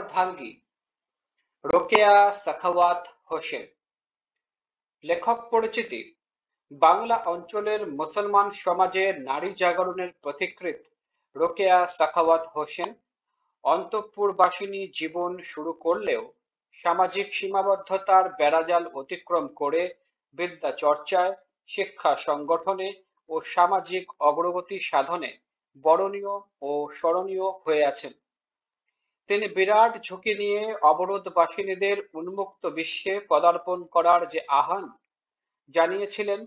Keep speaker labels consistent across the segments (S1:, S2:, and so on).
S1: অর্ধাঙ্গী রোকেয়া সাখাওয়াত হোসেন। লেখক পরিচিতি: বাংলা অঞ্চলের মুসলমান সমাজে নারী জাগরণের পথিকৃৎ রোকেয়া সাখাওয়াত হোসেন অন্তঃপুরবাসিনী জীবন শুরু করলেও সামাজিক সীমাবদ্ধতার বেড়াজাল অতিক্রম করে বিদ্যা চর্চায়, শিক্ষা সংগঠনে ও সামাজিক অগ্রগতি সাধনে বরণীয় ও স্মরণীয় হয়ে আছেন। তিনি বিরাট ঝুঁকি নিয়ে অবরোধবাসিনীদের উন্মুক্ত বিশ্বে পদার্পণ করার যে আহ্বান জানিয়েছিলেন,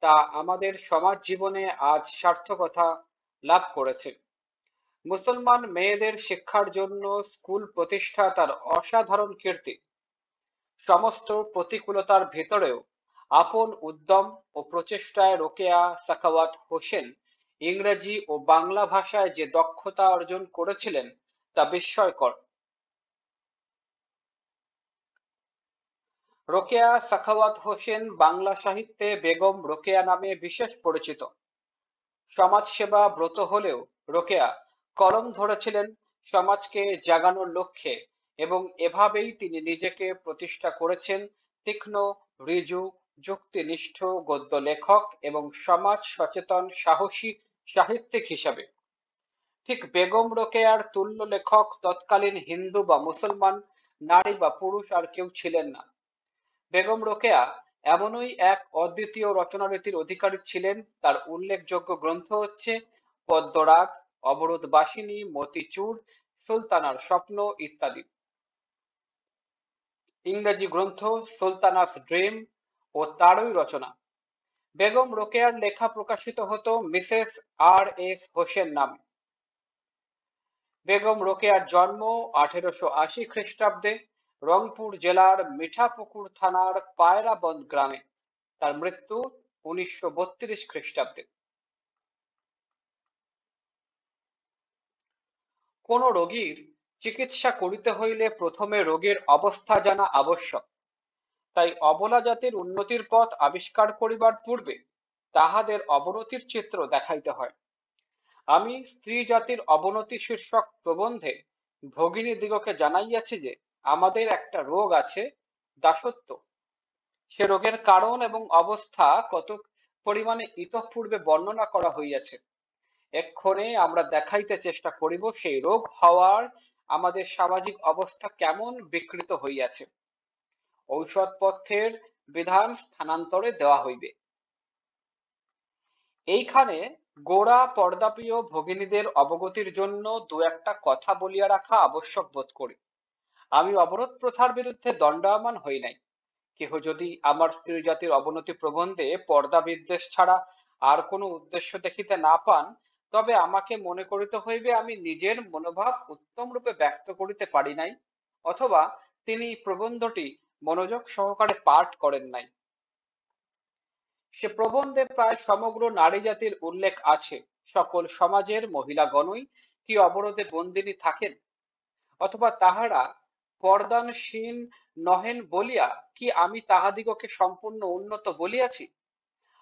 S1: তা আমাদের সমাজ জীবনে আজ সার্থকতা লাভ করেছে। মুসলমান মেয়েদের শিক্ষার জন্য স্কুল প্রতিষ্ঠা তার অসাধারণ কীর্তি। সমস্ত প্রতিকূলতার ভেতরেও আপন উদ্যম ও প্রচেষ্টায় রোকেয়া সাখাওয়াত হোসেন ইংরেজি ও বাংলা ভাষায় যে দক্ষতা অর্জন করেছিলেন তা বিস্ময়কর। রোকেয়া সাখাওয়াত হোসেন বাংলা সাহিত্যে বেগম রোকেয়া নামে বিশেষ পরিচিত। সমাজসেবা ব্রত হলেও রোকেয়া কলম ধরেছিলেন সমাজকে জাগানোর লক্ষ্যে, এবং এভাবেই তিনি নিজেকে প্রতিষ্ঠা করেছেন তীক্ষ্ণ, ঋজু, যুক্তিনিষ্ঠ গদ্য লেখক এবং সমাজ সচেতন সাহসী সাহিত্যিক হিসাবে। ঠিক বেগম রোকেয়ার তুল্য লেখক তৎকালীন হিন্দু বা মুসলমান, নারী বা পুরুষ আর কেউ ছিলেন না। বেগম রোকেয়া এমনই এক অদ্বিতীয় রচনারীতির অধিকারী ছিলেন। তার উল্লেখযোগ্য গ্রন্থ হচ্ছে পদ্মরাগ, অবরোধবাসিনী, মতিচুর, সুলতানার স্বপ্ন ইত্যাদি। ইংরেজি গ্রন্থ সুলতানাস ড্রিম ও তারই রচনা। বেগম রোকেয়ার লেখা প্রকাশিত হতো মিসেস আর এস হোসেন নামে। বেগম রোকেয়ার জন্ম 1880 খ্রিস্টাব্দে রংপুর জেলার মিঠাপুকুর থানার পায়রাবন্দ গ্রামে। তার মৃত্যু 1932 খ্রিস্টাব্দে। কোন রোগীর চিকিৎসা করিতে হইলে প্রথমে রোগের অবস্থা জানা আবশ্যক। তাই অবলা জাতির উন্নতির পথ আবিষ্কার করিবার পূর্বে তাহাদের অবনতির চিত্র দেখাইতে হয়। আমি স্ত্রী জাতির অবনতি শীর্ষক প্রবন্ধে ভগিনী দিগকে জানাইয়াছি যে আমাদের একটা রোগ আছে, দাসত্ব। সে রোগের কারণ এবং অবস্থা কত পরিমাণে ইতঃপূর্বে বর্ণনা করা হইয়াছে। এক্ষণে আমরা দেখাইতে চেষ্টা করিব সেই রোগ হওয়ার আমাদের সামাজিক অবস্থা কেমন বিকৃত হইয়াছে। ঔষধপথ্যের বিধান স্থানান্তরে দেওয়া হইবে। এইখানে গোড়া পর্দাপ্রিয় ভগিনীদের অবগতির জন্য দু একটা কথা বলিয়া রাখা আবশ্যক বোধ করি। আমি অবরোধ প্রথার বিরুদ্ধে দণ্ডায়মান হই নাই। কেহ যদি আমার স্ত্রী জাতির অবনতি প্রবন্ধে পর্দা বিদ্বেষ ছাড়া আর কোনো উদ্দেশ্য দেখিতে না পান, তবে আমাকে মনে করিতে হইবে আমি নিজের মনোভাব উত্তম রূপে ব্যক্ত করিতে পারি নাই, অথবা তিনি প্রবন্ধটি মনোযোগ সহকারে পাঠ করেন নাই। সে প্রবন্ধে প্রায় সমগ্র নারী জাতির উল্লেখ আছে। সকল সমাজের মহিলাগণই কি অবরোধে বন্দিনী থাকেন, অথবা তাহারা পর্দানসীন নহেন বলিয়া কি আমি তাহাদিগকে সম্পূর্ণ উন্নত বলিয়াছি?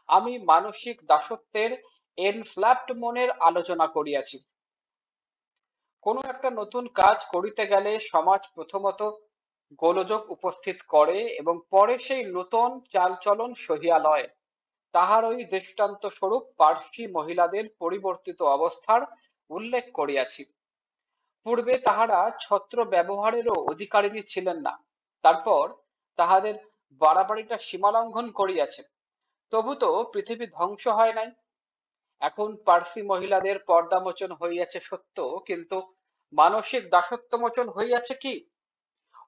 S1: আমি মানসিক দাসত্বের এনস্ল্যাপড মনের আলোচনা করিয়াছি। কোনো একটা নতুন কাজ করিতে গেলে সমাজ প্রথমত গোলযোগ উপস্থিত করে এবং পরে সেই নূতন চালচলন সহিয়া লয়। তাহার ওই দৃষ্টান্ত স্বরূপ পার্সি মহিলাদের পরিবর্তিত অবস্থার উল্লেখ করিয়াছি। পূর্বে তাহারা ছত্র ব্যবহারেরও অধিকারিণী ছিলেন না, তারপর তাহাদের বাড়াবাড়িটা সীমালঙ্ঘন করিয়াছে, তবু তো পৃথিবী ধ্বংস হয় নাই। এখন পার্সি মহিলাদের পর্দামোচন হইয়াছে সত্য, কিন্তু মানসিক দাসত্বমোচন হইয়াছে কি?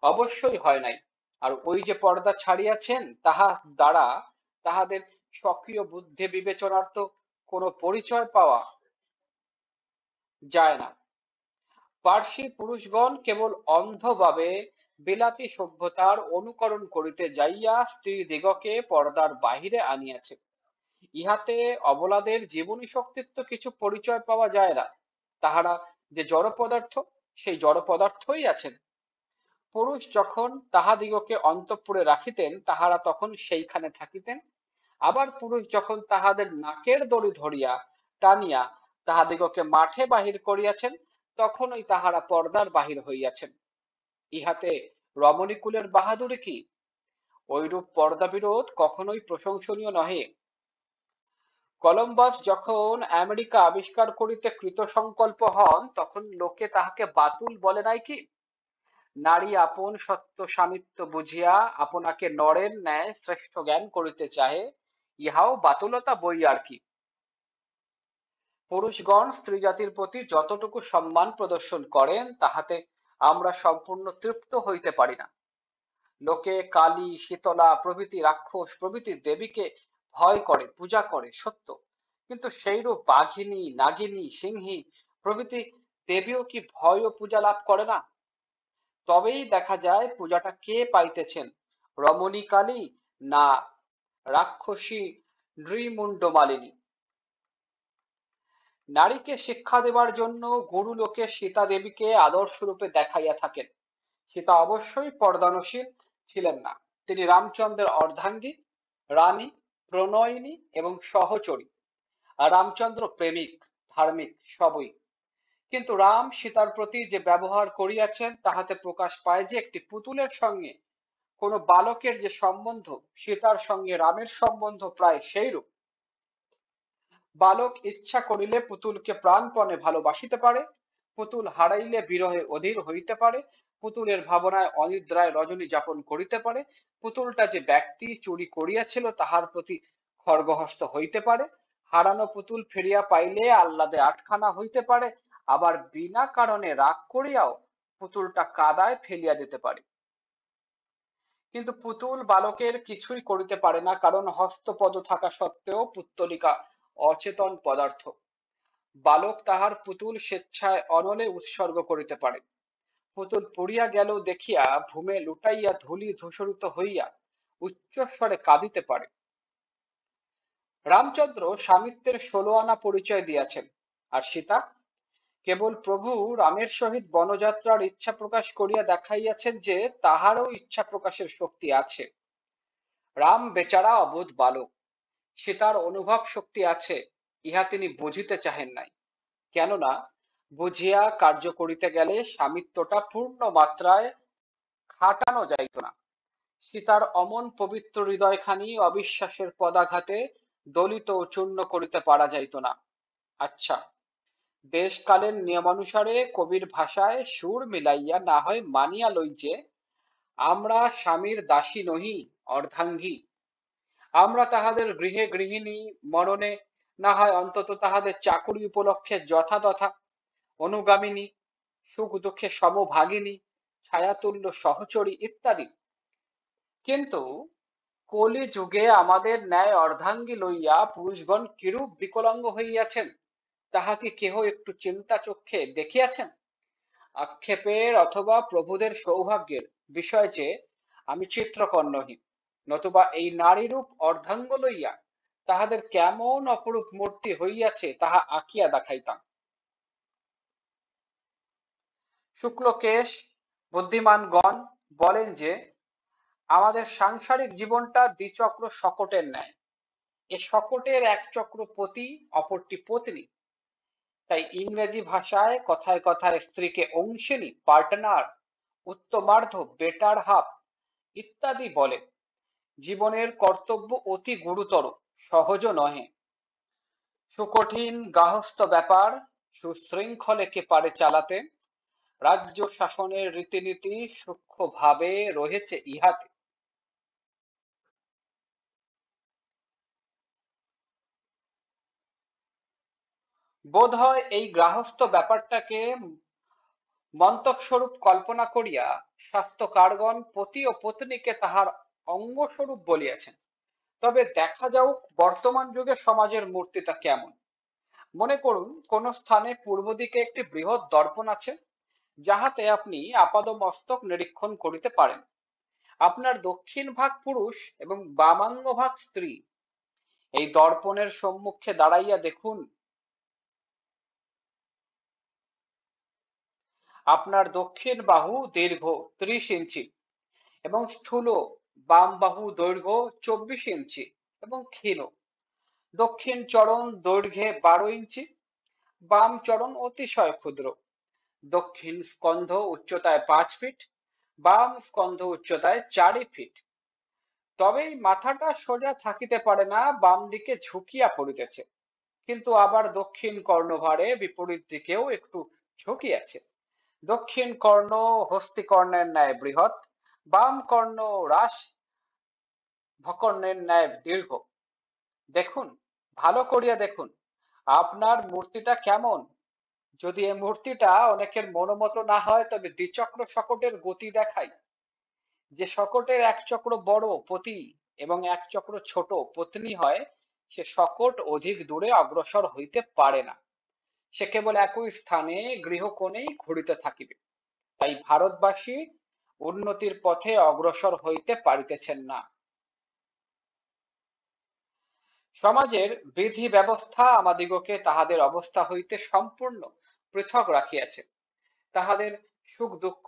S1: অবশ্যই হয় নাই। আর ওই যে পর্দা ছাড়িয়াছেন, তাহা দ্বারা তাহাদের স্বকীয় বুদ্ধি বিবেচনার তো কোনো পরিচয় পাওয়া যায় না। পার্সি পুরুষগণ কেবল অন্ধভাবে বিলাতি সভ্যতার অনুকরণ করিতে যাইয়া স্ত্রীদিগকে পর্দার বাহিরে আনিয়াছে। ইহাতে অবলাদের জীবনী শক্তির তো কিছু পরিচয় পাওয়া যায় না। তাহারা যে জড় পদার্থ, সেই জড় পদার্থই আছেন। পুরুষ যখন তাহাদিগকে অন্তঃপুরে রাখিতেন, তাহারা তখন সেইখানে থাকিতেন। আবার পুরুষ যখন তাহাদের নাকের দড়ি ধরিয়া টানিয়া তাহাদিগকে মাঠে বাহির করিয়াছেন, তখনই তাহারা পর্দার বাহির হইয়াছেন। ইহাতে রমণীকুলের বাহাদুরি কি? ঐরূপ পর্দা বিরোধ কখনোই প্রশংসনীয় নহে। কলম্বাস যখন আমেরিকা আবিষ্কার করিতে কৃতসংকল্প হন, তখন লোকে তাহাকে বাতুল বলে নাই কি? নারী আপন সত্য স্বামিত্ব বুঝিয়া আপনাকে নরের ন্যায় শ্রেষ্ঠ জ্ঞান করিতে চাহে, ইহাও বাতুলতা বই আর কি। পুরুষগণ স্ত্রী জাতির প্রতি যতটুকু সম্মান প্রদর্শন করেন, তাহাতে আমরা সম্পূর্ণ তৃপ্ত হইতে পারি না। লোকে কালী, শীতলা প্রভৃতি, রাক্ষস প্রভৃতি দেবীকে ভয় করে, পূজা করে সত্য, কিন্তু সেইরূপ বাঘিনী, নাগিনী, সিংহী প্রভৃতি দেবীও কি ভয় ও পূজা লাভ করে না? তবেই দেখা যায় পূজাটা কে পাইতেছেন, রমণী কালী না রাক্ষসী নৃমুণ্ডমালিনী। নারীকে শিক্ষা দেবার জন্য গুরু লোকে সীতা দেবীকে আদর্শ রূপে দেখাইয়া থাকেন। সীতা অবশ্যই পর্দানসীন ছিলেন না, তিনি রামচন্দ্রের অর্ধাঙ্গী, রানী, প্রণয়িনী এবং সহচরী। আর রামচন্দ্র প্রেমিক, ধার্মিক সবই। কিন্তু রাম সীতার প্রতি যে ব্যবহার করিয়াছেন, তাহাতে প্রকাশ পায় যে একটি পুতুলের সঙ্গে কোন বালকের যে সম্বন্ধ, সীতার সঙ্গে রামের সম্বন্ধ প্রায় সেইরূপ। বালক ইচ্ছা করিলে পুতুলকে প্রাণপণে ভালোবাসিতে পারে, পুতুল হারাইলে বিরহে অধীর হইতে পারে, পুতুলের ভাবনায় অনিদ্রায় রজনী যাপন করিতে পারে, পুতুলটা যে ব্যক্তি চুরি করিয়াছিল তাহার প্রতি খর্গহস্ত হইতে পারে, হারানো পুতুল ফিরিয়া পাইলে আহ্লাদে আটখানা হইতে পারে, আবার বিনা কারণে রাগ করিয়াও পুতুলটা কাদায় ফেলিয়া দিতে পারে। কিন্তু পুতুল বালকের কিছুই করিতে পারে না, কারণ হস্তপদ থাকা সত্ত্বেও পুত্তলিকা অচেতন পদার্থ। বালক তাহার পুতুল স্বেচ্ছায় অনলে উৎসর্গ করিতে পারে। পুতুল পড়িয়া গেল দেখিয়া ভূমে লুটাইয়া ধূলি ধূসরিত হইয়া উচ্চস্বরে কাঁদিতে পারে। রামচন্দ্র স্বামিত্বের 16 আনা পরিচয় দিয়াছেন, আর সীতা কেবল প্রভু রামের সহিত বনযাত্রার ইচ্ছা প্রকাশ করিয়া দেখাইয়াছেন যে তাহারও ইচ্ছা প্রকাশের শক্তি আছে। রাম বেচারা অবোধ বালক, সীতার অনুভব শক্তি আছে, ইহা তিনি বুঝিতে চাহেন নাই। কেননা বুঝিয়া কার্য করিতে গেলে স্বামিত্বটা পূর্ণ মাত্রায় খাটানো যাইত না। সীতার অমন পবিত্র হৃদয়খানি অবিশ্বাসের পদাঘাতে দলিত ও চূর্ণ করিতে পারা যাইত না। আচ্ছা, দেশকালের নিয়মানুসারে কবির ভাষায় সুর মিলাইয়া না হয় মানিয়া লই যে আমরা স্বামীর দাসী নহি, অর্ধাঙ্গী। আমরা তাহাদের গৃহে গৃহিণী, মরণে না হয় অন্তত তাহাদের চাকুরি উপলক্ষে যথাতথা অনুগামিনী, সুখ দুঃখে সমভাগিনী, ছায়াতুল্য সহচরী ইত্যাদি। কিন্তু কলি যুগে আমাদের ন্যায় অর্ধাঙ্গী লইয়া পুরুষগণ কিরূপ বিকলাঙ্গ হইয়াছেন, তাহা কি কেহ একটু চিন্তা চক্ষে দেখিয়াছেন? আক্ষেপের অথবা প্রভুদের সৌভাগ্যের বিষয় যে আমি চিত্রকর নহি, নতুবা এই নারীরূপ অর্ধাঙ্গ লইয়া তাহাদের কেমন অপরূপ মূর্তি হইয়াছে তাহা আঁকিয়া দেখাইতাম। শুক্লকেশ বুদ্ধিমানগণ বলেন যে আমাদের সাংসারিক জীবনটা দ্বিচক্র শকটের ন্যায়। এ শকটের এক চক্র পতি, অপরটি পত্নী। তাই ইংরেজি ভাষায় কথায় কথায় স্ত্রীকে অংশিনী, পার্টনার, উত্তমার্ধ, বেটার হাফ ইত্যাদি বলে। জীবনের কর্তব্য অতি গুরুতর, সহজ নহে। সুকঠিন গার্হস্থ্য ব্যাপার সুশৃঙ্খলে কে পারে চালাতে? রাজ্য শাসনের রীতিনীতি সূক্ষ্মভাবে রয়েছে ইহাতে। বোধ হয় এই গার্হস্থ্য ব্যাপারটাকে মন্তকস্বরূপ কল্পনা করিয়া শাস্ত্রকারগণ পতি ও পত্নীকে তাহার অঙ্গস্বরূপ বলিয়াছেন। তবে দেখা যাউক বর্তমান যুগে সমাজের মূর্তিটা কেমন। মনে করুন কোন স্থানে পূর্ব দিকে একটি বৃহৎ দর্পণ আছে, যাহাতে আপনি আপাদমস্তক নিরীক্ষণ করিতে পারেন। আপনার দক্ষিণ ভাগ পুরুষ এবং বামাঙ্গ ভাগ স্ত্রী। এই দর্পণের সম্মুখে দাঁড়াইয়া দেখুন, আপনার দক্ষিণ বাহু দীর্ঘ 30 ইঞ্চি এবং স্থূল বাম বাহু দৈর্ঘ্য 24 ইঞ্চি এবং ক্ষীণ। দক্ষিণ চরণ দৈর্ঘ্যে 12 ইঞ্চি, বাম চরণ অতিশয় ক্ষুদ্র। দক্ষিণ স্কন্ধ উচ্চতায় 5 ফিট, বাম স্কন্ধ উচ্চতায় 4 ফিট, তবেই মাথাটা সোজা থাকিতে পারে না, বাম দিকে ঝুঁকিয়া পড়িতেছে, কিন্তু আবার দক্ষিণ কর্ণভারে বিপরীত দিকেও একটু ঝুঁকিয়াছে। দক্ষিণ কর্ণ হস্তিকর্ণের ন্যায় বৃহৎ, বাম কর্ণ রাস ভকর্ণের ন্যায় দীর্ঘ। দেখুন, ভালো করিয়া দেখুন, আপনার মূর্তিটা কেমন। যদি এই মূর্তিটা অনেকের মনোমত না হয়, তবে দ্বিচক্র শকটের গতি দেখাই। যে শকটের এক চক্র বড় পতি এবং এক চক্র ছোট পত্নী হয়, সে শকট অধিক দূরে অগ্রসর হইতে পারে না, সে কেবল একই স্থানে গৃহকোণেই ঘুরিতে থাকিবে। তাই ভারতবাসী উন্নতির পথে অগ্রসর হইতে পারিতেছেন না। সমাজের বিধি ব্যবস্থা আমাদিগকে তাহাদের অবস্থা হইতে সম্পূর্ণ পৃথক রাখিয়াছে। তাহাদের সুখ দুঃখ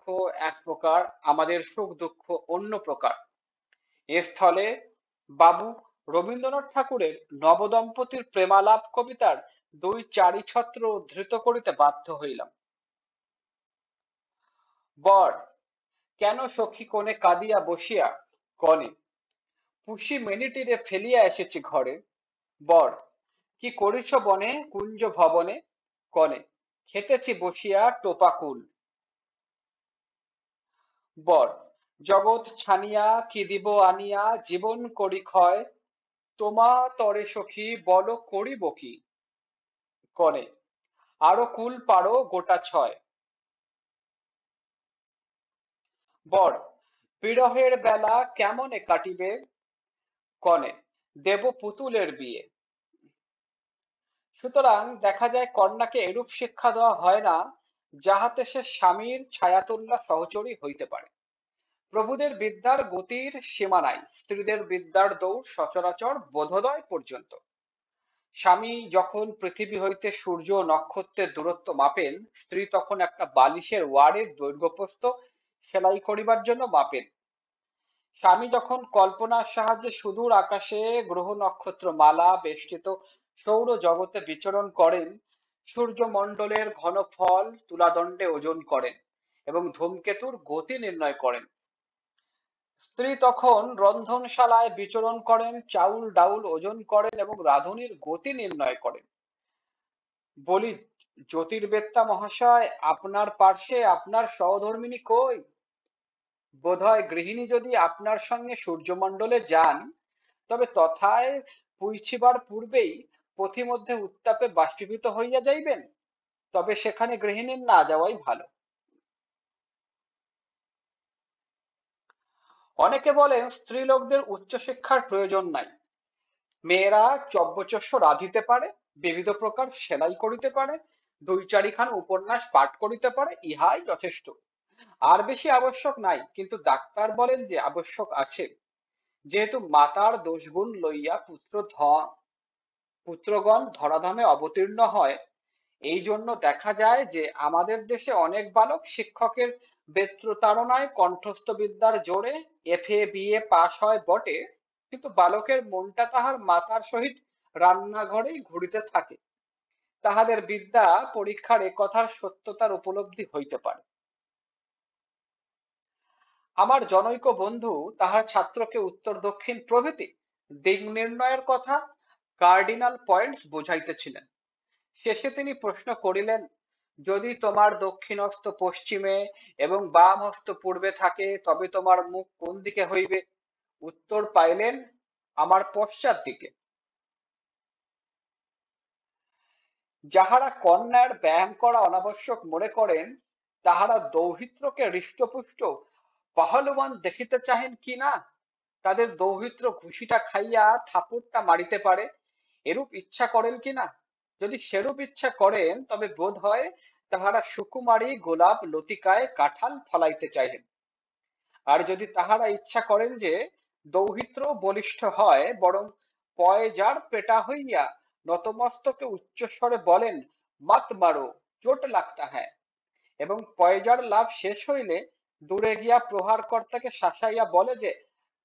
S1: এক প্রকার, আমাদের সুখ দুঃখ অন্য প্রকার। এ স্থলে বাবু রবীন্দ্রনাথ ঠাকুরের নবদম্পতির প্রেমালাপ কবিতার 2-4 ছত্র উদ্ধৃত করিতে বাধ্য হইলাম। বর: কেন সখী কোণে কাঁদিয়া বসিয়া? কনে: পুষি মিনিটিরে ফেলিয়া এসেছি ঘরে। বর: কি করিছ বনে কুঞ্জ ভবনে? কনে: খেতেছি বসিয়া টোপা কুল। বর: জগৎ ছানিয়া কি দিব আনিয়া, জীবন করি ক্ষয়, তোমা তরে সখী বল করিব কি? কনে: আরো কুল পারো গোটা 6। বর: বিরহের বেলা কেমনে কাটিবে? কনে: দেব পুতুলের বিয়ে। সুতরাং দেখা যায়, কন্যাকে এরূপ শিক্ষা দেওয়া হয় না যাহাতে সে স্বামীর ছায়াতুল্য সহচরী হইতে পারে। প্রভুদের বিদ্যার গতির সীমা নাই, স্ত্রীদের বিদ্যার দৌড় সচরাচর বোধোদয় পর্যন্ত। স্বামী যখন পৃথিবী হইতে সূর্য ও নক্ষত্রের দূরত্ব মাপেন, স্ত্রী তখন একটা বালিশের ওয়ারের দৈর্ঘ্যপ্রস্থ সেলাই করিবার জন্য মাপেন। স্বামী যখন কল্পনার সাহায্যে সুদূর আকাশে গ্রহ নক্ষত্র মালা বেষ্টিত সৌর জগতে বিচরণ করেন, সূর্যমণ্ডলের ঘনফল তুলাদণ্ডে ওজন করেন এবং ধূমকেতুর গতি নির্ণয় করেন, স্ত্রী তখন রন্ধনশালায় বিচরণ করেন, চাউল ডাউল ওজন করেন এবং রাঁধুনির গতি নির্ণয় করেন। বলি, জ্যোতির্বেত্তা মহাশয়, আপনার পার্শ্বে আপনার সহধর্মিনী কই? বোধহয় গৃহিণী যদি আপনার সঙ্গে সূর্যমণ্ডলে যান, তবে তথায় পৌঁছিবার পূর্বেই পথিমধ্যে উত্তাপে বাষ্পীভূত হইয়া যাইবেন। তবে সেখানে গৃহিণীর না যাওয়াই ভালো। অনেকে বলেন স্ত্রীলোকদের উচ্চশিক্ষার প্রয়োজন নাই, মেয়েরা চব্যচস্য রাঁধিতে পারে, বিবিধ প্রকার সেলাই করিতে পারে, 2-4খান উপন্যাস পাঠ করিতে পারে, ইহাই যথেষ্ট, আর বেশি আবশ্যক নাই। কিন্তু ডাক্তার বলেন যে আবশ্যক আছে। যেহেতু মাতার দোষগুণ লইয়া পুত্রগণ ধরাধামে অবতীর্ণ হয়, এই জন্য দেখা যায় যে আমাদের দেশে অনেক বালক শিক্ষকের বেত্রতাড়নায় কণ্ঠস্থ বিদ্যার জোরে FA BA পাশ হয় বটে, কিন্তু বালকের মনটা তাহার মাতার সহিত রান্নাঘরেই ঘুরিতে থাকে। তাহাদের বিদ্যা পরীক্ষার একথার সত্যতার উপলব্ধি হইতে পারে। আমার জনৈক বন্ধু তাহার ছাত্রকে উত্তর দক্ষিণ প্রভৃতি দিক নির্ণয়ের কথা, কার্ডিনাল পয়েন্টস বুঝাইতেছিলেন। শেষে তিনি প্রশ্ন করিলেন, যদি তোমার দক্ষিণহস্ত পশ্চিমে এবং বাম হস্ত পূর্বে থাকে, তবে তোমার মুখ কোন দিকে হইবে? উত্তর পাইলেন, আমার পশ্চাৎ দিকে। যাহারা কন্যার ব্যায়াম করা অনাবশ্যক মনে করেন, তাহারা দৌহিত্রকে হৃষ্টপুষ্ট পহলবান দেখিতে চাহেন কি না? তাদের দৌহিত্র ঘুষিটা খাইয়া থাপুরটা মারিতে পারে, এরূপ ইচ্ছা করেন কিনা? যদি সেরূপ ইচ্ছা করেন, তবে বোধ হয় তাহারা সুকুমারী গোলাপ লতিকায় কাঁঠাল ফলাইতে চাইলেন। আর যদি তাহারা ইচ্ছা করেন যে দৌহিত্র বলিষ্ঠ হয়, বরং পয়জার পেটা হইয়া নতমস্তকে উচ্চস্বরে বলেন, মত মারো, চোট লাগতা হ্যায়, এবং পয়জার লাভ শেষ হইলে দূরে গিয়া প্রহার কর্তাকে শাসাইয়া বলে যে,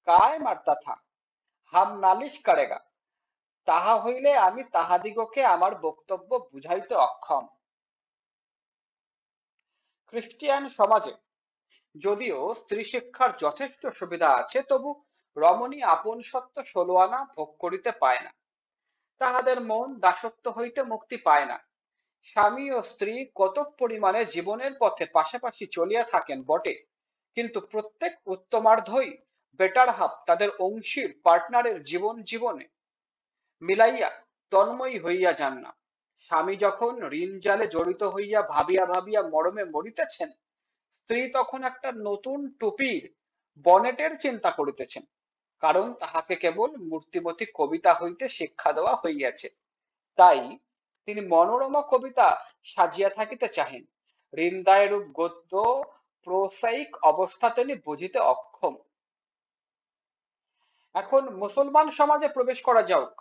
S1: কায় মারতা থা, হাম নালিশ করেগা, তাহা হইলে আমি তাহাদিগকে আমার বক্তব্য বুঝাইতে অক্ষম। খ্রিস্টিয়ান সমাজে যদিও স্ত্রী শিক্ষার যথেষ্ট সুবিধা আছে, তবু রমণী আপন সত্য 16 আনা ভোগ করিতে পায় না। তাহাদের মন দাসত্ব হইতে মুক্তি পায় না। স্বামী ও স্ত্রী কতক পরিমাণে জীবনের পথে পাশাপাশি চলিয়া থাকেন বটে, কিন্তু প্রত্যেক উত্তমার্ধই বেটার হাফ তাদের অংশীর পার্টনারের জীবনে মিলাইয়া তন্ময়ী হইয়া যান না। স্বামী যখন ঋণ জালে জড়িত হইয়া ভাবিয়া ভাবিয়া মরমে মরিতেছেন, স্ত্রী তখন একটা নতুন টুপির বনেটের চিন্তা করিতেছেন, কারণ তাহাকে কেবল মূর্তিমতী কবিতা হইতে শিক্ষা দেওয়া হইয়াছে। তাই তিনি মনোরমা কবিতা সাজিয়া থাকিতে চাহেন। ঋণদায়রূপ গদ্য প্রসায়িক অবস্থা তিনি বুঝিতে অক্ষম। এখন মুসলমান সমাজে প্রবেশ করা যাক।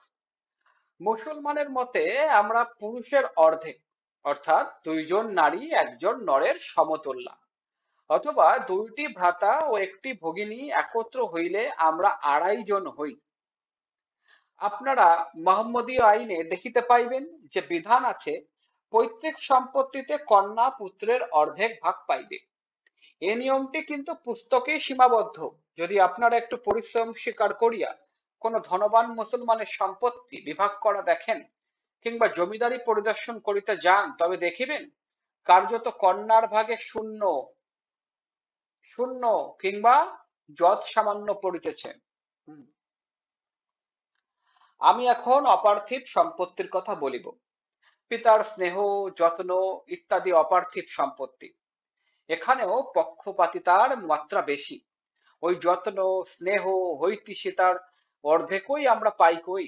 S1: মুসলমানের মতে আমরা পুরুষের অর্ধেক, অর্থাৎ দুইজন নারী একজন নরের সমতুল্য, অথবা দুইটি ভ্রাতা ও একটি ভগিনী একত্র হইলে আমরা 2.5 জন হই। আপনারা মোহাম্মদীয় আইনে দেখিতে পাইবেন যে বিধান আছে, পৈতৃক সম্পত্তিতে কন্যা পুত্রের অর্ধেক ভাগ পাইবে। এই নিয়মটি কিন্তু পুস্তকেই সীমাবদ্ধ। যদি আপনারা একটু পরিশ্রম স্বীকার করিয়া কোনো ধনবান মুসলমানের সম্পত্তি বিভাগ করা দেখেন, কিংবা জমিদারি পরিদর্শন করিতে যান, তবে দেখিবেন কার্যত কন্যার ভাগে শূন্য শূন্য কিংবা যৎ সামান্য পড়িতেছে। আমি এখন অপার্থিব সম্পত্তির কথা বলিব। পিতার স্নেহ, যত্ন ইত্যাদি অপার্থিব সম্পত্তি। এখানেও পক্ষপাতিতার মাত্রা বেশি। ওই যত্ন, স্নেহ, হৈতিশিতার অর্ধেকই আমরা পাই কই?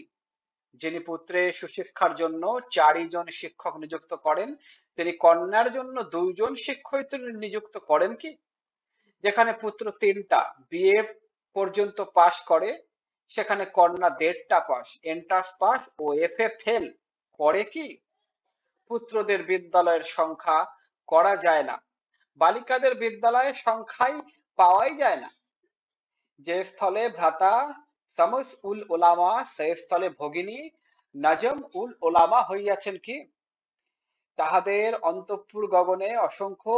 S1: যিনি পুত্রের সুশিক্ষার জন্য 4 জন শিক্ষক নিযুক্ত করেন, তিনি কন্যার জন্য 2 জন শিক্ষয়িত্রী নিযুক্ত করেন কি? যেখানে পুত্র 3টা বিএ পর্যন্ত পাশ করে, সেখানে কন্যা 1.5টা পাস, এন্ট্রান্স পাস ও এফএ ফেল করে কি? পুত্রদের বিদ্যালয়ের সংখ্যা করা যায় না, বালিকাদের বিদ্যালয়ের সংখ্যাই পাওয়াই যায় না। যে স্থলে ভ্রাতা শামস উল ওলামা, সে স্থলে ভগিনী নাজম উল ওলামা হইয়াছেন কি? তাহাদের অন্তঃপুর গগনে অসংখ্য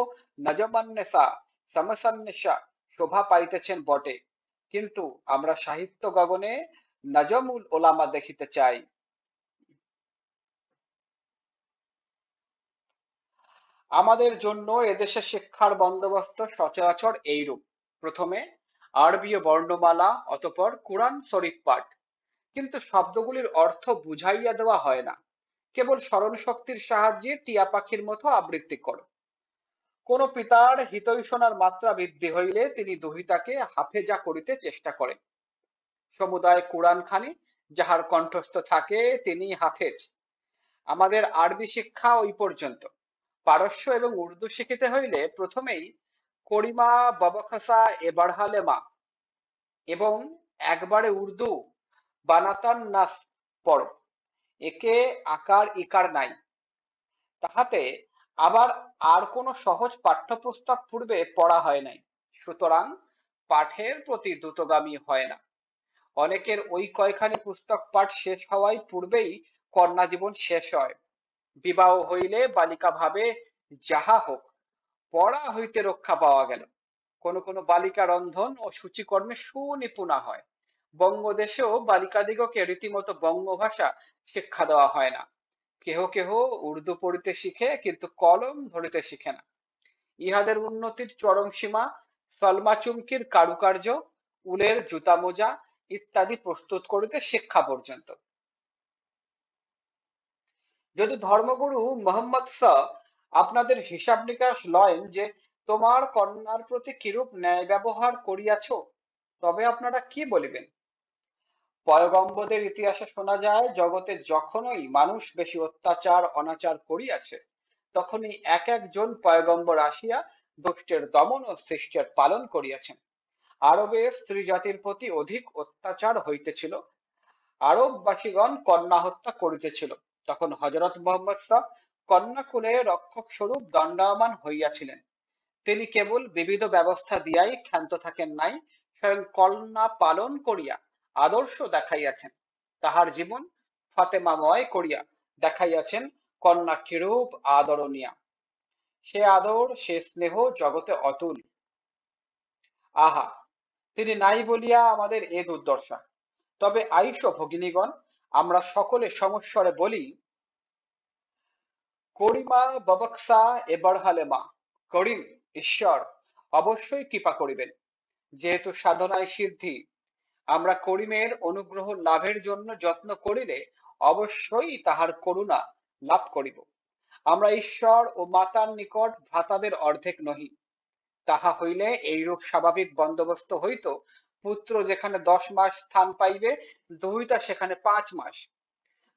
S1: নজমান্নেসা শামসান্নেসা শোভা পাইতেছেন বটে, কিন্তু আমরা সাহিত্য গগনে নজম উল ওলামা দেখিতে চাই। আমাদের জন্য এদেশে শিক্ষার বন্দোবস্ত সচরাচর এইরূপ: প্রথমে আরবীয় বর্ণমালা, অতঃপর কুরআন শরীফ পাঠ। কিন্তু শব্দগুলির অর্থ বুঝাইয়া দেওয়া হয় না, কেবল স্মরণ শক্তির সাহায্যে টিয়া পাখির মতো আবৃত্তি করো। কোন পিতার হিতৈষণার মাত্রা বৃদ্ধি হইলে তিনি দুহিতাকে হাফেজা করিতে চেষ্টা করেন। সমুদায় কুরআন খানি যাহার কণ্ঠস্থ থাকে তিনি হাফেজ। আমাদের আরবি শিক্ষা ওই পর্যন্ত। পারস্য এবং উর্দু শিখিতে হইলে প্রথমেই করিমা বাবাখাসা এবারহালেমা এবং একবারে উর্দু বানাতান নাস পড়ো। একে আকার ইকার নাই, তাহাতে আবার আর কোনো সহজ পাঠ্যপুস্তক পূর্বে পড়া হয় নাই, সুতরাং পাঠের প্রতি দ্রুতগামী হয় না। অনেকের ওই কয়খানি পুস্তক পাঠ শেষ হওয়ায় পূর্বেই কন্যা জীবন শেষ হয়। বিবাহ হইলে বালিকা ভাবে, যাহা হোক পড়া হইতে রক্ষা পাওয়া গেল। কোন কোন বালিকা রন্ধন ও সূচিকর্মে সুনিপুণা হয়। বঙ্গদেশেও বালিকাদিগকে রীতিমতো বঙ্গভাষা শিক্ষা দেওয়া হয় না। কেহ কেহ উর্দু পড়িতে শিখে, কিন্তু কলম ধরিতে শিখে না। ইহাদের উন্নতির চরম সীমা সলমা চুমকির কারুকার্য, উলের জুতা মোজা ইত্যাদি প্রস্তুত করিতে শিক্ষা পর্যন্ত। যদি ধর্মগুরু মোহাম্মদ আপনাদের হিসাব নিকাশ লয়েন যে তোমার কন্যার প্রতি কিরূপ ন্যায় ব্যবহার করিয়াছ, তবে আপনারা কি বলিবেন? পয়গম্বরদের ইতিহাসে শোনা যায়, জগতে যখনই মানুষ বেশি অত্যাচার অনাচার করিয়াছে, তখনই এক একজন পয়গম্বর আসিয়া দুষ্টের দমন ও সৃষ্টের পালন করিয়াছেন। আরবে স্ত্রী জাতির প্রতি অধিক অত্যাচার হইতেছিল, আরববাসীগণ কন্যা হত্যা করিতেছিল। তখন হযরত মুহাম্মদ কন্যাকুলে রক্ষক স্বরূপ দণ্ডায়মান হইয়াছিলেন। তিনি কেবল বিবিধ ব্যবস্থা দিয়াই ক্ষান্ত থাকেন নাই, স্বয়ং কন্যা পালন করিয়া আদর্শ দেখাইয়াছেন। তাহার জীবন ফাতেমাময় করিয়া দেখাইয়াছেন কন্যা কিরূপ আদরণীয়া। সে আদর, সে স্নেহ জগতে অতুল। আহা, তিনি নাই বলিয়া আমাদের এ দুর্দশা। তবে আইস ভগিনীগণ, আমরা সকলে সমস্বরে বলি, করিমা ববক্সা এবার হালে মা, করিম, ঈশ্বর অবশ্যই কৃপা করিবেন। যেহেতু সাধনায় সিদ্ধি, আমরা করিমের অনুগ্রহ লাভের জন্য যত্ন করিলে অবশ্যই তাহার করুণা লাভ করিব। আমরা ঈশ্বর ও মাতার নিকট ভ্রাতাদের অর্ধেক নহি। তাহা হইলে এইরূপ স্বাভাবিক বন্দোবস্ত হইত, পুত্র যেখানে 10 মাস স্থান পাইবে, দুহিতা সেখানে 5 মাস।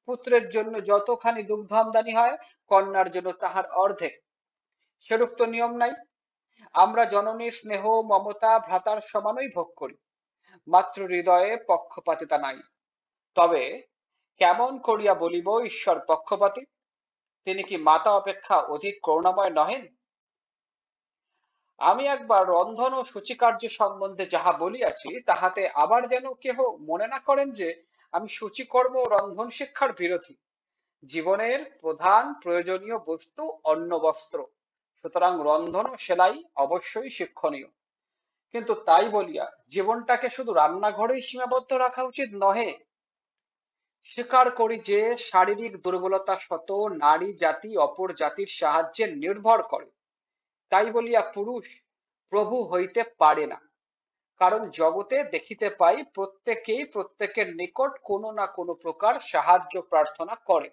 S1: পুত্রের জন্য যতখানি দুগ্ধ আমদানি হয়, কন্যার জন্য তাহার অর্ধেক। সেরূপ তো নিয়ম নাই। আমরা জননীর স্নেহ মমতা ভ্রাতার সমানই ভোগ করি, মাতৃ হৃদয়ে পক্ষপাতিতা নাই। তবে কেমন করিয়া বলিব ঈশ্বর পক্ষপাতী? তিনি কি মাতা অপেক্ষা অধিক করুণাময় নহেন? আমি একবার রন্ধন ও সূচিকার্য সম্বন্ধে যাহা বলিয়াছি, তাহাতে আবার যেন কেহ মনে না করেন যে আমি সূচিকর্ম ও রন্ধন শিক্ষার বিরোধী। জীবনের প্রধান প্রয়োজনীয় বস্তু অন্ন বস্ত্র, সুতরাং রন্ধন ও সেলাই অবশ্যই শিক্ষণীয়। কিন্তু তাই বলিয়া জীবনটাকে শুধু রান্নাঘরেই সীমাবদ্ধ রাখা উচিত নহে। স্বীকার করি যে শারীরিক দুর্বলতা শত নারী জাতি অপর জাতির সাহায্যে নির্ভর করে। তাই বলিয়া পুরুষ প্রভু হইতে পারে না। কারণ জগতে দেখিতে পাই প্রত্যেকেই প্রত্যেকের নিকট কোনো না কোনো প্রকার সাহায্য প্রার্থনা করে,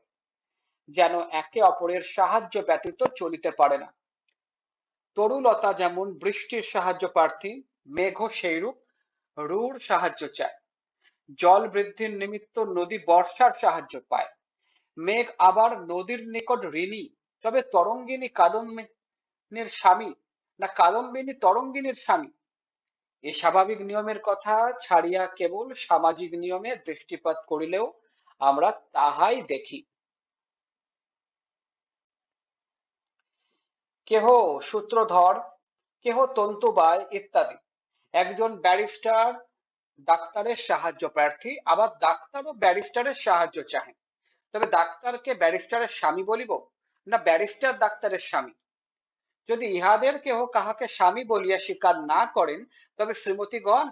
S1: যেন একে অপরের সাহায্য ব্যতীত চলিতে পারে না। তরুলতা যেমন বৃষ্টির সাহায্য প্রার্থী, মেঘও সেইরূপ রূঢ় সাহায্য চায়। জল বৃদ্ধির নিমিত্ত নদী বর্ষার সাহায্য পায়। মেঘ আবার নদীর নিকট ঋণী। তবে তরঙ্গিনী কাদম্বিনীর স্বামী, না কাদম্বিনী তরঙ্গিনীর স্বামী? এই স্বাভাবিক নিয়মের কথা ছাড়িয়া কেবল সামাজিক নিয়মে দৃষ্টিপাত করিলেও আমরা তাহাই দেখি। কেহ সূত্রধর, কেহ তন্তুবায় ইত্যাদি। একজন ব্যারিস্টার ডাক্তারের সাহায্য প্রার্থী, আবার ডাক্তারও ব্যারিস্টারের সাহায্য চাহেন। তবে ডাক্তারকে ব্যারিস্টারের স্বামী বলিব, না ব্যারিস্টার ডাক্তারের স্বামী? যদি ইহাদের কেহ কাহাকে স্বামী বলিয়া স্বীকার না করেন, তবে শ্রীমতীগণ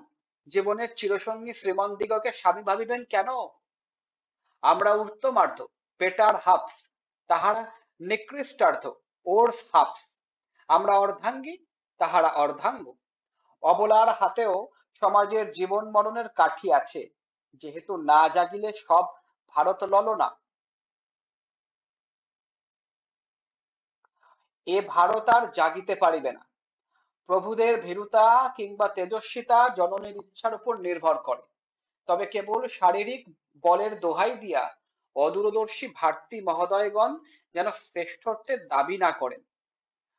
S1: জীবনের চিরসঙ্গী শ্রীমন্দিগকে স্বামী ভাবিবেন কেন? আমরা উত্তমার্ধ, পেটার হাফস, তাহারা নিকৃষ্টার্ধ, ওর্স হাফস। আমরা অর্ধাঙ্গী, তাহারা অর্ধাঙ্গ। অবলার হাতেও সমাজের জীবন মরণের কাঠি আছে, যেহেতু না জাগিলে সব ভারত ললনা। এ ভারত আর জাগিতে পারিবে না। প্রভুদের ভীরুতা কিংবা তেজস্বিতা জননীর ইচ্ছার উপর নির্ভর করে। তবে কেবল শারীরিক বলের দোহাই দিয়া অদূরদর্শী ভারতী মহোদয়গণ যেন শ্রেষ্ঠত্বের দাবি না করেন।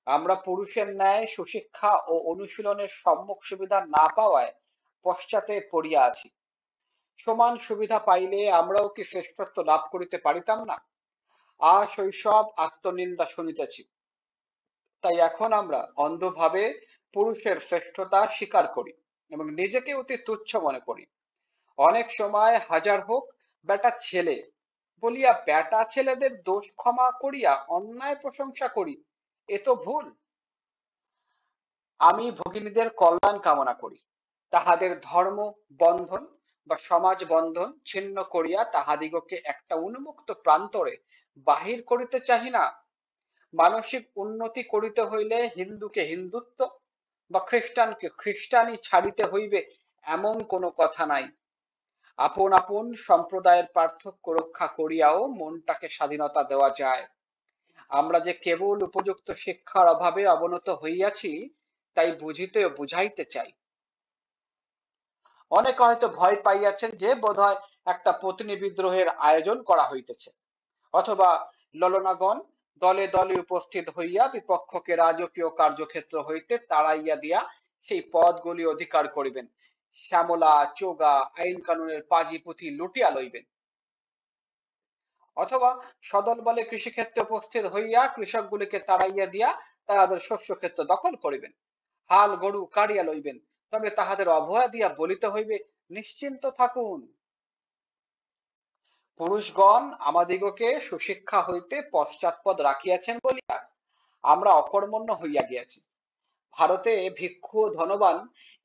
S1: আমরা পুরুষের ন্যায় সুশিক্ষা ও অনুশীলনের সম্মুখ সুবিধা না পাওয়ায় পশ্চাতে পড়িয়া আছি। সমান সুবিধা পাইলে আমরাও কি শ্রেষ্ঠত্ব লাভ করিতে পারিতাম না? শৈশব আত্মনিন্দা শুনিতেছি, তাই এখন আমরা অন্ধভাবে পুরুষের শ্রেষ্ঠতা স্বীকার করি এবং নিজেকে অতি তুচ্ছ মনে করি। অনেক সময় হাজার হোক বেটা ছেলে বলিয়া বেটা ছেলেদের দোষ ক্ষমা করিয়া অন্যায় প্রশংসা করি, এ তো ভুল। আমি ভগিনীদের কল্যাণ কামনা করি, তাহাদের ধর্ম বন্ধন বা সমাজ বন্ধন ছিন্ন করিয়া তাহাদিগকে একটা উন্মুক্ত প্রান্তরে বাহির করিতে চাহি না। মানসিক উন্নতি করিতে হইলে হিন্দুকে হিন্দুত্ব বা খ্রিস্টানকে খ্রিস্টানি ছাড়িতে হইবে এমন কোনো কথা নাই। আপন আপন সম্প্রদায়ের পার্থক্য রক্ষা করিয়াও মনটাকে স্বাধীনতা দেওয়া যায়। আমরা যে কেবল উপযুক্ত শিক্ষার অভাবে অবনত হইয়াছি, তাই বুঝিতে ও বুঝাইতে চাই। অনেকে হয়তো ভয় পাইয়াছেন যে বোধহয় একটা পত্নী বিদ্রোহের আয়োজন করা হইতেছে, অথবা ললনাগণ দলে দলে উপস্থিত হইয়া বিপক্ষকে রাজকীয় কার্যক্ষেত্র হইতে তাড়াইয়া দিয়া সেই পদগুলি অধিকার করিবেন, শ্যামলা চোগা আইন কানুনের পাজি পুঁথি লুটিয়া লইবেন। অথবা সদল বলে কৃষিক্ষেত্রে উপস্থিত হইয়া কৃষকগুলিকে তাড়াইয়া দিয়া তাহাদের শস্য ক্ষেত্র দখল করিবেন, হাল গরু কাড়িয়া লইবেন। তবে তাহাদের অভয়া দিয়া বলিতে হইবে, নিশ্চিন্ত থাকুন, পুরুষগণ আমাদিগকে সুশিক্ষা হইতে পশ্চাৎপদ রাখিয়াছেন বলিয়া আমরা অকর্মণ্য হইয়া গিয়াছি। ভারতে ভিক্ষু ও ধনবান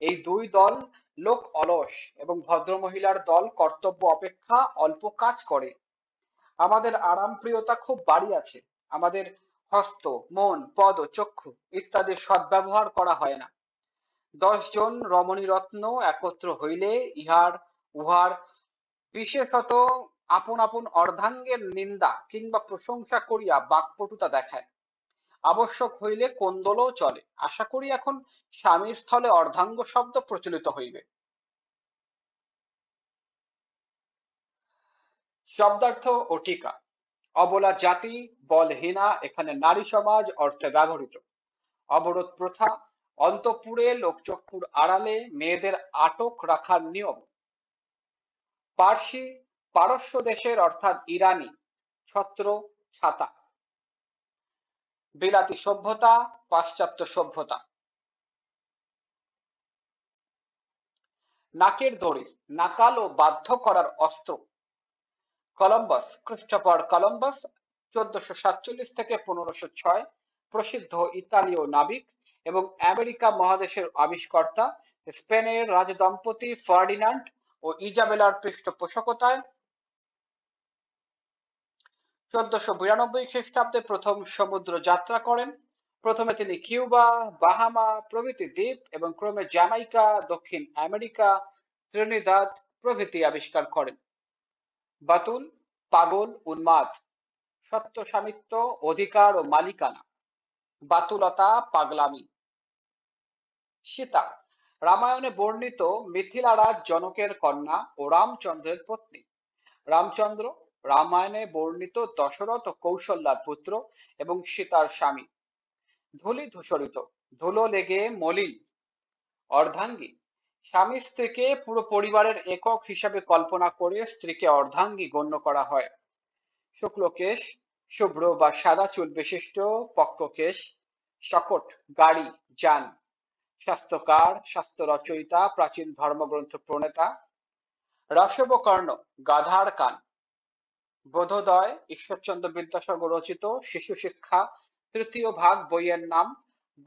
S1: এই দুই দল লোক অলস এবং ভদ্রমহিলার দল কর্তব্য অপেক্ষা অল্প কাজ করে। আমাদের আরামপ্রিয়তা খুব বাড়িয়াছে, আমাদের হস্ত, মন, পদ ও চক্ষু ইত্যাদির সদ্ব্যবহার করা হয় না। 10 জন রমণীরত্ন একত্র হইলে উহার বিশেষত আপন আপন অর্ধাঙ্গের নিন্দা কিংবা প্রশংসা করিয়া বাক্পটুতা দেখায়। আবশ্যক হইলে কোন্দলও চলে। আশা করি এখন স্বামীর স্থলে অর্ধাঙ্গ শব্দ প্রচলিত হইবে। শব্দার্থ ও টিকা। অবলা জাতি, বলহীনা এখানে নারী সমাজ অর্থে ব্যবহৃত। অবরোধ প্রথা, অন্তঃপুরে লোকচক্ষুর আড়ালে মেয়েদের আটক রাখার নিয়ম। পার্সি, পারস্য দেশের অর্থাৎ ইরানি, ছত্র, ছাতা। বিলাতি সভ্যতা, পাশ্চাত্য সভ্যতা। নাকের দড়ি, নাকাল ও বাধ্য করার অস্ত্র। কলম্বাস, ক্রিস্টোফার কলম্বাস 1447 থেকে 1506, প্রসিদ্ধ ইতালীয় নাবিক এবং আমেরিকা মহাদেশের আবিষ্কর্তা। স্পেনের রাজদম্পতি ফার্ডিনান্ড ও ইজাবেলার পৃষ্ঠপোষকতায় 1492 খ্রিস্টাব্দে প্রথম সমুদ্র যাত্রা করেন। প্রথমে তিনি কিউবা, বাহামা প্রভৃতি দ্বীপ এবং ক্রমে জ্যামাইকা, দক্ষিণ আমেরিকা, ত্রিনিদাদ প্রভৃতি আবিষ্কার করেন। বাতুল, পাগল, উন্মাদ, সত্য স্বামিত্ব, অধিকার ও মালিকানা। বাতুলতা, পাগলামি। সীতা, রামায়ণে বর্ণিত মিথিলারাজ জনকের কন্যা ও রামচন্দ্রের পত্নী। রামচন্দ্র, রামায়ণে বর্ণিত দশরথ ও কৌশল্যার পুত্র এবং সীতার স্বামী। ধূলি ধূসরিত, ধুলো লেগে মলিন। অর্ধাঙ্গী, স্বামী স্ত্রীকে পুরো পরিবারের একক হিসাবে কল্পনা করে স্ত্রীকে অর্ধাঙ্গী গণ্য করা হয়। শুক্লকেশ, শুভ্র বা সাদা চুল বিশিষ্ট পক্ককেশ। শকট, গাড়ি, যান। শাস্ত্রকার, শাস্ত্র রচয়িতা, প্রাচীন ধর্মগ্রন্থ প্রণেতা। রসবকর্ণ, গাধার কান। বোধোদয়, ঈশ্বরচন্দ্র বিদ্যাসাগর রচিত শিশু শিক্ষা 3য় ভাগ বইয়ের নাম।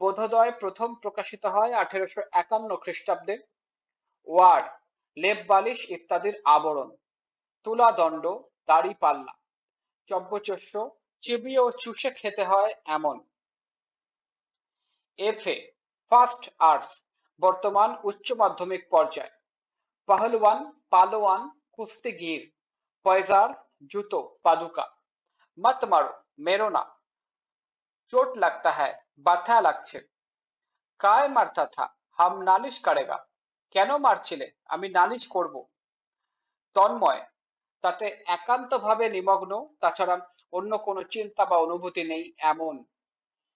S1: বোধোদয় প্রথম প্রকাশিত হয় 1851 খ্রিস্টাব্দে। ওয়ার, লেপ বালিশ ইত্যাদির আবরণ। তুলাদণ্ড, দাড়ি পাল্লা। চব্যচস্য, চিবিয়ে ও চুষে খেতে হয় এমন। এফএ, ফার্স্ট আর্টস, বর্তমান উচ্চ মাধ্যমিক পর্যায়। পহলওয়ান, পালোয়ান, কুস্তিগীর। পয়জার, জুতো, পাদুকা। মত মারো, মেরো না। চোট লাগতা হ্যায়, ব্যথা লাগছে। কায় মারতা থা, হাম নালিশ করেগা। কেন মারছিলে, আমি নালিশ করব। তন্ময়, তাতে একান্তভাবে নিমগ্ন, তাছাড়া অন্য কোনো চিন্তা বা অনুভূতি নেই এমন।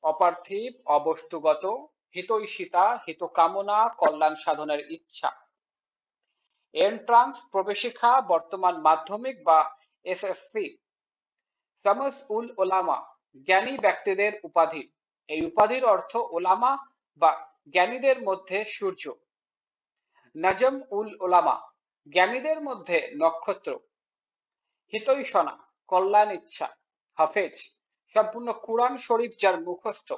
S1: অপার্থিব, অবস্তুগত। হিতৈষিতা, হিতকামনা, কল্যাণ সাধনের ইচ্ছা। এন্ট্রান্স, প্রবেশিকা, বর্তমান মাধ্যমিক বা এসএসসি। শামস উল ওলামা, জ্ঞানী ব্যক্তিদের উপাধি। এই উপাধির অর্থ ওলামা বা জ্ঞানীদের মধ্যে সূর্য। নজম উল ওলামা, জ্ঞানীদের মধ্যে নক্ষত্র। হিতৈষণা, কল্যাণ ইচ্ছা। হাফেজ, সম্পূর্ণ কুরআন শরীফ যার মুখস্থ।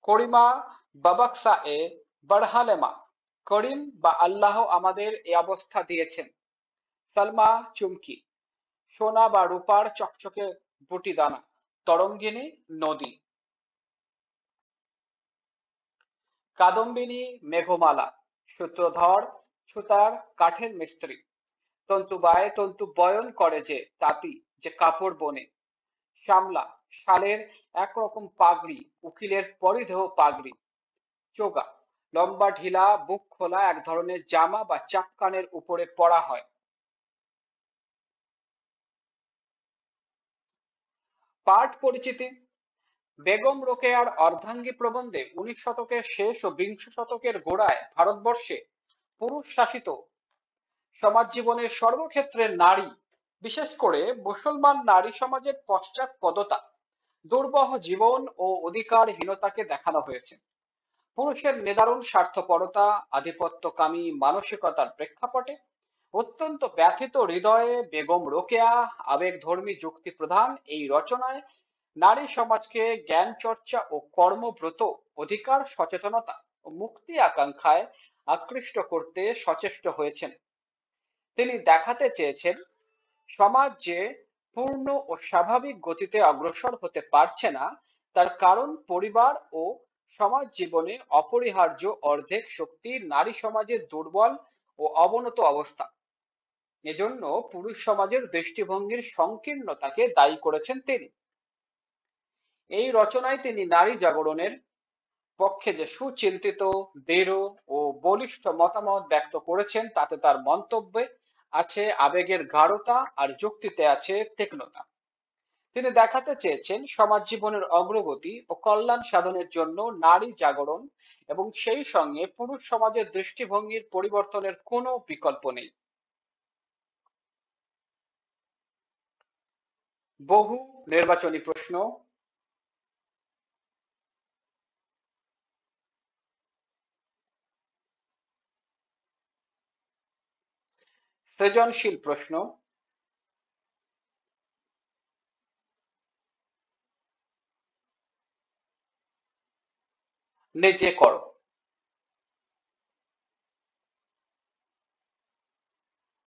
S1: করিমা, বাবাকসা এ বড়হালেমা, করিম বা আল্লাহ আমাদের এই অবস্থা দিয়েছেন। সালমা, চুমকি, সোনা বা রূপার চকচকে বুটি দানা। তরঙ্গিনী, নদী। কাদম্বিনী, মেঘমালা। সূত্রধর, সুতার, কাঠের মিস্ত্রি। তন্তুবায়, তন্তু বয়ন করে যে তাঁতি, যে কাপড় বনে। শামলা, শালের একরকম পাগড়ি, উকিলের পরিধেয় পাগড়ি। চোগা, লম্বা ঢিলা বুক খোলা এক ধরনের জামা বা চাপকানের উপরে পরা হয়। পাঠ পরিচিতি। বেগম রোকেয়ার অর্ধাঙ্গী প্রবন্ধে 19 শতকের শেষ ও বিংশ শতকের গোড়ায় ভারতবর্ষে পুরুষ শাসিত সমাজ জীবনের সর্বক্ষেত্রে নারী, বিশেষ করে মুসলমান নারী সমাজের পশ্চাৎপদতা, দুর্বহ জীবন ও অধিকারহীনতাকে দেখানো হয়েছে। পুরুষের নিদারুণ স্বার্থপরতা, আধিপত্যকামী মানসিকতার প্রেক্ষাপটে অত্যন্ত ব্যথিত হৃদয়ে বেগম রোকেয়া আবেগধর্মী যুক্তি প্রধান এই রচনায় নারী সমাজকে জ্ঞান চর্চা ও কর্মব্রত, অধিকার সচেতনতা ও মুক্তি আকাঙ্ক্ষায় আকৃষ্ট করতে সচেষ্ট হয়েছেন। তিনি দেখাতে চেয়েছেন সমাজ যে পূর্ণ ও স্বাভাবিক গতিতে অগ্রসর হতে পারছে না, তার কারণ পরিবার ও সমাজ জীবনে অপরিহার্য অর্ধেক শক্তি নারী সমাজের দুর্বল ও অবনত অবস্থা। এজন্য পুরুষ সমাজের দৃষ্টিভঙ্গির সংকীর্ণতাকে দায়ী করেছেন তিনি। এই রচনায় তিনি নারী জাগরণের পক্ষে যে সুচিন্তিত, দৃঢ় ও বলিষ্ঠ মতামত ব্যক্ত করেছেন, তাতে তার মন্তব্যে আছে আবেগের গাঢ়তা আর যুক্তিতে আছে তীক্ষ্ণতা। তিনি দেখাতে চেয়েছেন সমাজ জীবনের অগ্রগতি ও কল্যাণ সাধনের জন্য নারী জাগরণ এবং সেই সঙ্গে পুরুষ সমাজের দৃষ্টিভঙ্গির পরিবর্তনের কোনো বিকল্প নেই। বহু নির্বাচনী প্রশ্ন, সৃজনশীল প্রশ্ন, নিজে করো।